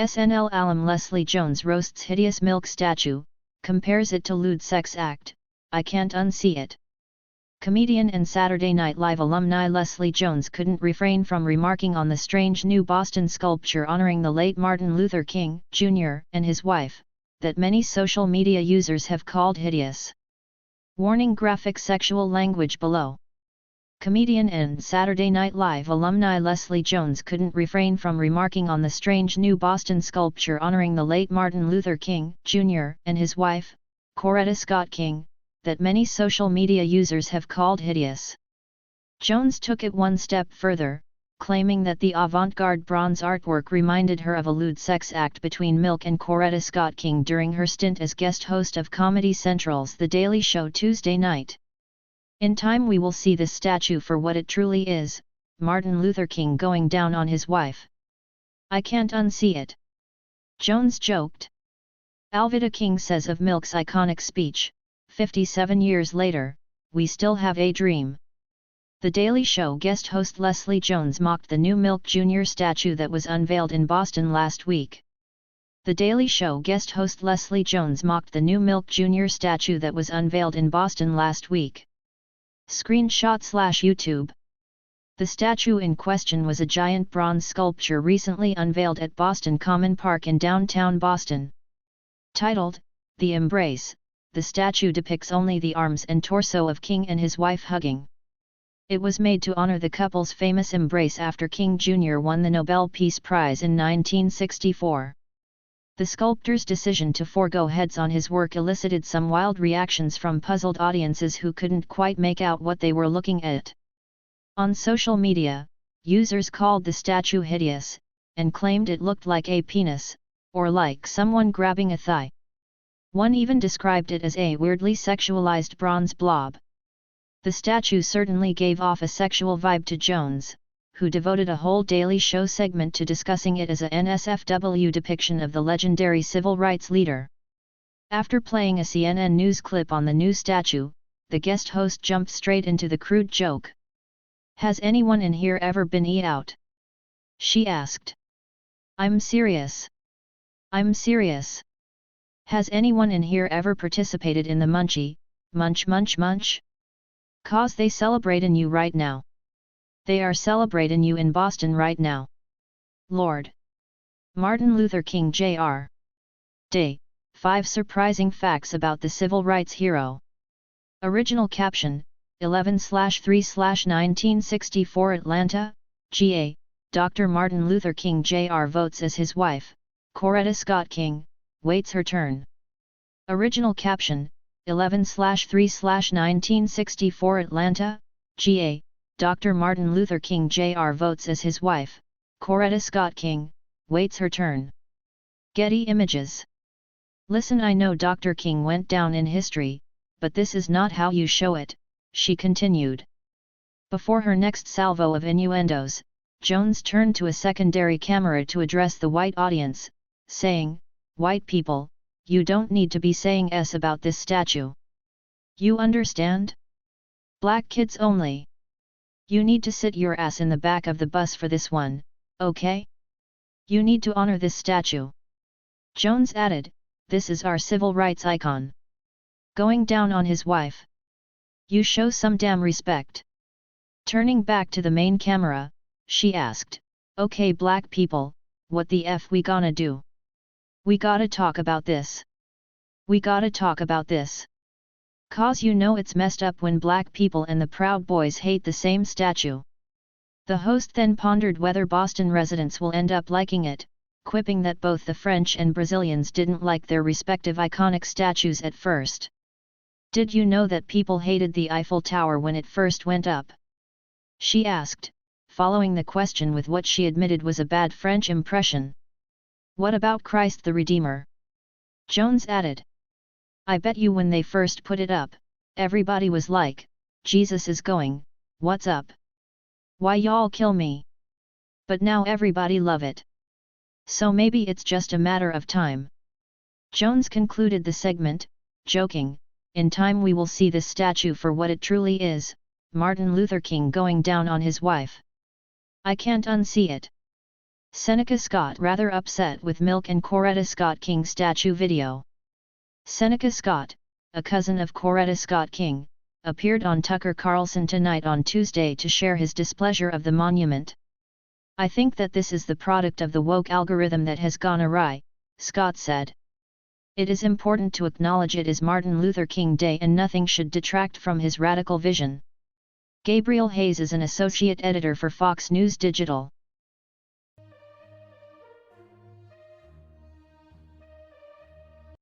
SNL alum Leslie Jones roasts hideous milk statue, compares it to lewd sex act, I can't unsee it. Comedian and Saturday Night Live alumni Leslie Jones couldn't refrain from remarking on the strange new Boston sculpture honoring the late Martin Luther King, Jr., and his wife, that many social media users have called hideous. Warning: graphic sexual language below. Comedian and Saturday Night Live alumni Leslie Jones couldn't refrain from remarking on the strange new Boston sculpture honoring the late Martin Luther King, Jr., and his wife, Coretta Scott King, that many social media users have called hideous. Jones took it one step further, claiming that the avant-garde bronze artwork reminded her of a lewd sex act between Milk and Coretta Scott King during her stint as guest host of Comedy Central's The Daily Show Tuesday night. In time we will see this statue for what it truly is, Martin Luther King going down on his wife. I can't unsee it. Jones joked. Alveda King says of Milk's iconic speech, 57 years later, we still have a dream. The Daily Show guest host Leslie Jones mocked the new Milk Jr. statue that was unveiled in Boston last week. The Daily Show guest host Leslie Jones mocked the new Milk Jr. statue that was unveiled in Boston last week. Screenshot/YouTube. The statue in question was a giant bronze sculpture recently unveiled at Boston Common Park in downtown Boston. Titled, The Embrace, the statue depicts only the arms and torso of King and his wife hugging. It was made to honor the couple's famous embrace after King Jr. won the Nobel Peace Prize in 1964. The sculptor's decision to forego heads on his work elicited some wild reactions from puzzled audiences who couldn't quite make out what they were looking at. On social media, users called the statue hideous, and claimed it looked like a penis, or like someone grabbing a thigh. One even described it as a weirdly sexualized bronze blob. The statue certainly gave off a sexual vibe to Jones, who devoted a whole Daily Show segment to discussing it as a NSFW depiction of the legendary civil rights leader. After playing a CNN news clip on the new statue, the guest host jumped straight into the crude joke. Has anyone in here ever been out? She asked. I'm serious. I'm serious. Has anyone in here ever participated in the munch, munch? 'Cause they celebratin' you right now. They are celebratin' you in Boston right now. Lord. Martin Luther King Jr. Day, 5 surprising facts about the civil rights hero. Original caption, 11/3/1964 Atlanta, GA, Dr. Martin Luther King Jr. votes as his wife, Coretta Scott King, waits her turn. Original caption, 11/3/1964 Atlanta, GA, Dr. Martin Luther King Jr. votes as his wife, Coretta Scott King, waits her turn. Getty Images. Listen, I know Dr. King went down in history, but this is not how you show it, she continued. Before her next salvo of innuendos, Jones turned to a secondary camera to address the white audience, saying, "White people, you don't need to be saying S about this statue. You understand? Black kids only. You need to sit your ass in the back of the bus for this one, okay? You need to honor this statue." Jones added, "This is our civil rights icon. Going down on his wife. You show some damn respect." Turning back to the main camera, she asked, "Okay black people, what the F we gonna do? We gotta talk about this. We gotta talk about this. 'Cause you know it's messed up when black people and the Proud Boys hate the same statue." The host then pondered whether Boston residents will end up liking it, quipping that both the French and Brazilians didn't like their respective iconic statues at first. "Did you know that people hated the Eiffel Tower when it first went up?" she asked, following the question with what she admitted was a bad French impression. "What about Christ the Redeemer?" Jones added. "I bet you when they first put it up, everybody was like, Jesus is going, what's up? Why y'all kill me? But now everybody love it. So maybe it's just a matter of time." Jones concluded the segment, joking, "In time we will see this statue for what it truly is, Martin Luther King going down on his wife. I can't unsee it." Seneca Scott rather upset with MLK and Coretta Scott King statue video. Seneca Scott, a cousin of Coretta Scott King, appeared on Tucker Carlson Tonight on Tuesday to share his displeasure of the monument. "I think that this is the product of the woke algorithm that has gone awry," Scott said. "It is important to acknowledge it is Martin Luther King Day and nothing should detract from his radical vision." Gabriel Hayes is an associate editor for Fox News Digital.